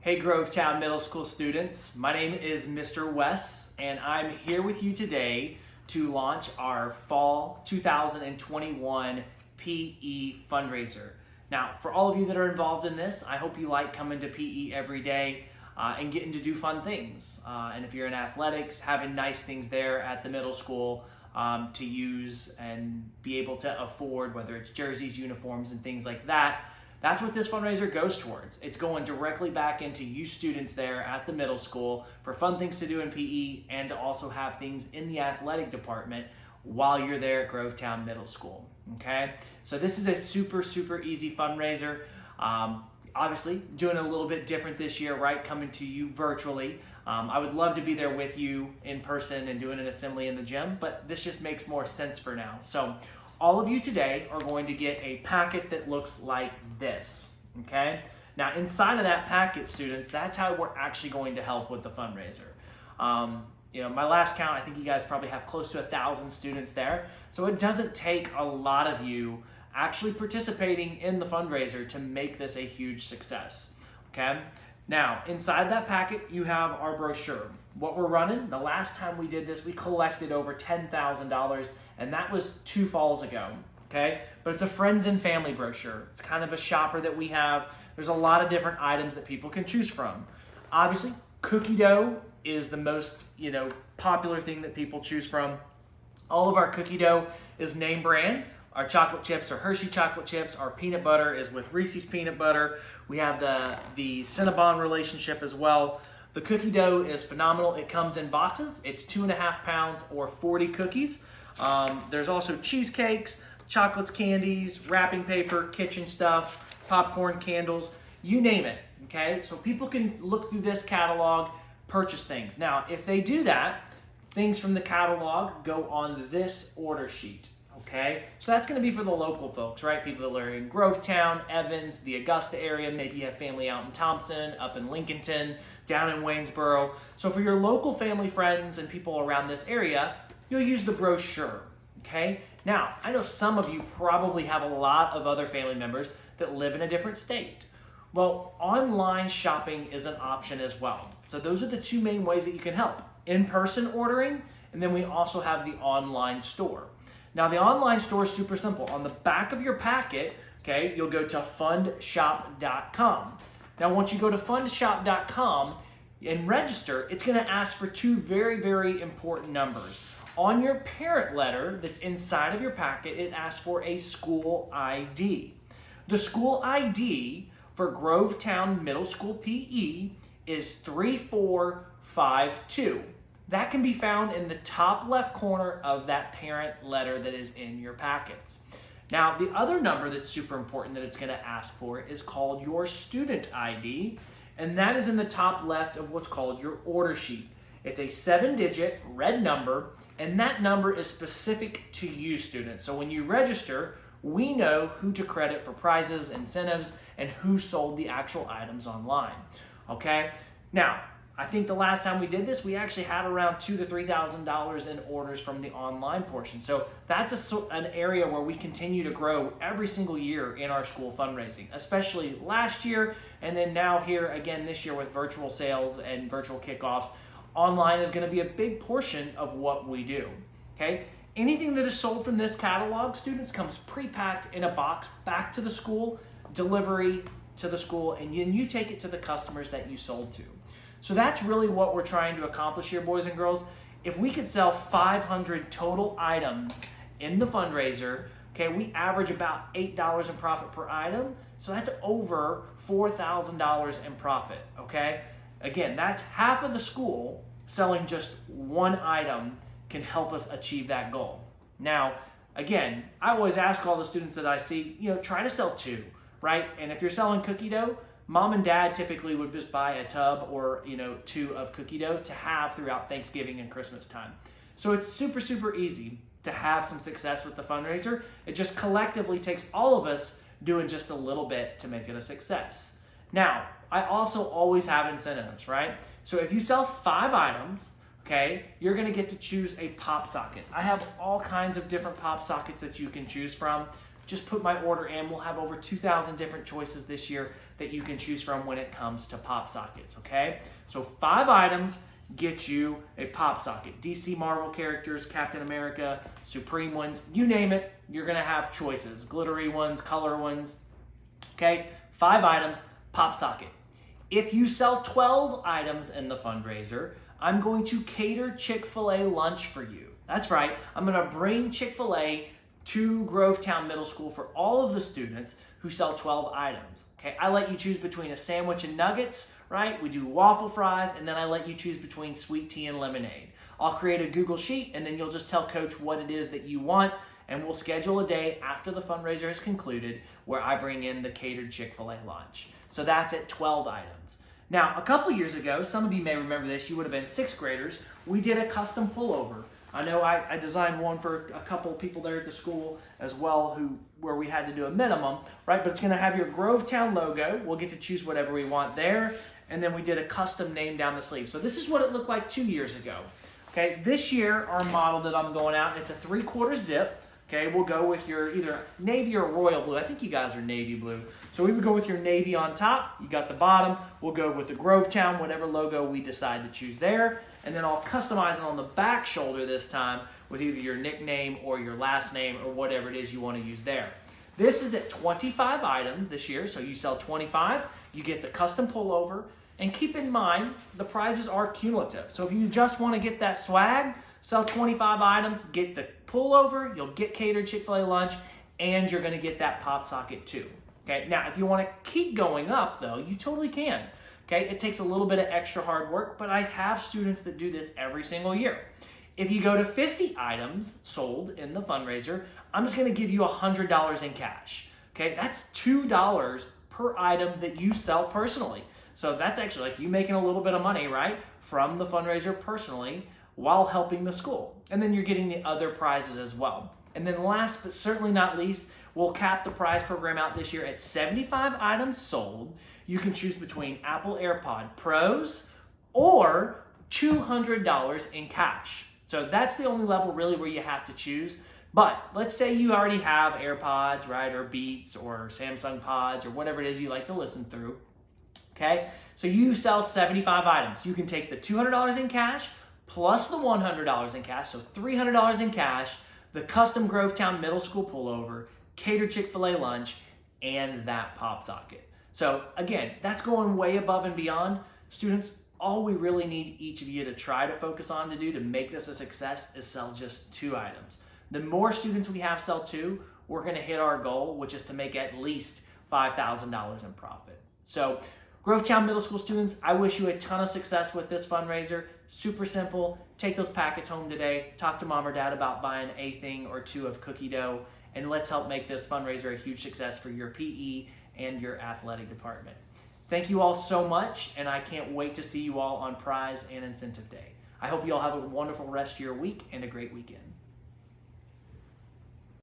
Hey Grovetown Middle School students, my name is Mr. Wes and I'm here with you today to launch our Fall 2021 PE fundraiser. Now, for all of you that are involved in this, I hope you like coming to PE every day and getting to do fun things. And if you're in athletics, having nice things there at the middle school to use and be able to afford, whether it's jerseys, uniforms, and things like that. That's what this fundraiser goes towards. It's going directly back into you students there at the middle school for fun things to do in PE and to also have things in the athletic department while you're there at Grovetown Middle School, okay? So this is a super easy fundraiser. Obviously, doing a little bit different this year, right? Coming to you virtually. I would love to be there with you in person and doing an assembly in the gym, but this just makes more sense for now. So all of you today are going to get a packet that looks like this, okay? Now inside of that packet, students, that's how we're actually going to help with the fundraiser. My last count, I think you guys probably have close to 1,000 students there. So it doesn't take a lot of you actually participating in the fundraiser to make this a huge success, okay? Now, inside that packet, you have our brochure. What we're running, the last time we did this, we collected over $10,000, and that was 2 falls ago, okay? But it's a friends and family brochure. It's kind of a shopper that we have. There's a lot of different items that people can choose from. Obviously, cookie dough is the most, popular thing that people choose from. All of our cookie dough is name brand. Our chocolate chips are Hershey chocolate chips. Our peanut butter is with Reese's peanut butter. We have the Cinnabon relationship as well. The cookie dough is phenomenal. It comes in boxes. It's 2.5 pounds or 40 cookies. There's also cheesecakes, chocolates, candies, wrapping paper, kitchen stuff, popcorn, candles, you name it, okay? So people can look through this catalog, purchase things. Now, if they do that, things from the catalog go on this order sheet. Okay, so that's going to be for the local folks, right? People that are in Grovetown, Evans, the Augusta area. Maybe you have family out in Thompson, up in Lincolnton, down in Waynesboro. So for your local family, friends, and people around this area, you'll use the brochure, okay? Now, I know some of you probably have a lot of other family members that live in a different state. Well, online shopping is an option as well. So those are the 2 main ways that you can help. In-person ordering, and then we also have the online store. Now the online store is super simple. On the back of your packet, okay, you'll go to fundshop.com. Now once you go to fundshop.com and register, it's gonna ask for 2 very important numbers. On your parent letter that's inside of your packet, it asks for a school ID. The school ID for Grovetown Middle School PE is 3452. That can be found in the top left corner of that parent letter that is in your packets. Now, the other number that's super important that it's going to ask for is called your student ID, and that is in the top left of what's called your order sheet. It's a 7-digit red number, and that number is specific to you, students. So when you register, we know who to credit for prizes, incentives, and who sold the actual items online, okay? Now, I think the last time we did this, we actually had around $2,000 to $3,000 in orders from the online portion. So that's an area where we continue to grow every single year in our school fundraising, especially last year, and then now here again this year with virtual sales and virtual kickoffs. Online is going to be a big portion of what we do, okay? Anything that is sold from this catalog, students, comes pre-packed in a box back to the school, delivery to the school, and then you take it to the customers that you sold to. So that's really what we're trying to accomplish here, boys and girls. If we could sell 500 total items in the fundraiser, okay, we average about $8 in profit per item. So that's over $4,000 in profit, okay? Again, that's half of the school selling just 1 item can help us achieve that goal. Now, again, I always ask all the students that I see, try to sell 2, right? And if you're selling cookie dough, Mom and Dad typically would just buy a tub or 2 of cookie dough to have throughout Thanksgiving and Christmas time. So it's super easy to have some success with the fundraiser. It just collectively takes all of us doing just a little bit to make it a success. Now, I also always have incentives, right? So if you sell 5 items, okay, you're gonna get to choose a pop socket. I have all kinds of different pop sockets that you can choose from. just put my order in. We'll have over 2,000 different choices this year that you can choose from when it comes to pop sockets, okay? So 5 items get you a pop socket. DC Marvel characters, Captain America, Supreme ones, you name it, you're gonna have choices. Glittery ones, color ones, okay? 5 items, pop socket. If you sell 12 items in the fundraiser, I'm going to cater Chick-fil-A lunch for you. That's right, I'm gonna bring Chick-fil-A to Grovetown Middle School for all of the students who sell 12 items. Okay, I let you choose between a sandwich and nuggets, right? We do waffle fries, and then I let you choose between sweet tea and lemonade. I'll create a Google Sheet, and then you'll just tell Coach what it is that you want, and we'll schedule a day after the fundraiser is concluded where I bring in the catered Chick-fil-A lunch. So that's at 12 items. Now, a couple years ago, some of you may remember this, you would have been 6th graders, we did a custom pullover. I know I designed one for a couple of people there at the school as well where we had to do a minimum, right? But it's gonna have your Grovetown logo. We'll get to choose whatever we want there. And then we did a custom name down the sleeve. So this is what it looked like 2 years ago. Okay, this year, our model that I'm going out, it's a 3/4 zip. Okay, we'll go with your either navy or royal blue. I think you guys are navy blue. So we would go with your navy on top. You got the bottom. We'll go with the Grovetown, whatever logo we decide to choose there. And then I'll customize it on the back shoulder this time with either your nickname or your last name or whatever it is you want to use there. This is at 25 items this year. So you sell 25, you get the custom pullover. And keep in mind, the prizes are cumulative. So if you just want to get that swag, sell 25 items, get the pullover, you'll get catered Chick-fil-A lunch, and you're going to get that pop socket too. Okay, now if you want to keep going up though, you totally can. Okay, it takes a little bit of extra hard work, but I have students that do this every single year. If you go to 50 items sold in the fundraiser, I'm just going to give you $100 in cash. Okay, that's $2 per item that you sell personally. So that's actually like you making a little bit of money, right, from the fundraiser personally while helping the school. And then you're getting the other prizes as well. And then last but certainly not least, we'll cap the prize program out this year at 75 items sold. You can choose between Apple AirPod Pros or $200 in cash. So that's the only level really where you have to choose. But let's say you already have AirPods, right, or Beats or Samsung Pods or whatever it is you like to listen through. Okay, so you sell 75 items. You can take the $200 in cash plus the $100 in cash, so $300 in cash, the custom Grovetown Middle School pullover, catered Chick-fil-A lunch, and that pop socket. So again, that's going way above and beyond. Students, all we really need each of you to try to focus on to do to make this a success is sell just 2 items. The more students we have sell 2, we're gonna hit our goal, which is to make at least $5,000 in profit. So Grovetown Middle School students, I wish you a ton of success with this fundraiser. Super simple. Take those packets home today. Talk to mom or dad about buying a thing or 2 of cookie dough, and let's help make this fundraiser a huge success for your PE and your athletic department. Thank you all so much, and I can't wait to see you all on prize and incentive day. I hope you all have a wonderful rest of your week and a great weekend.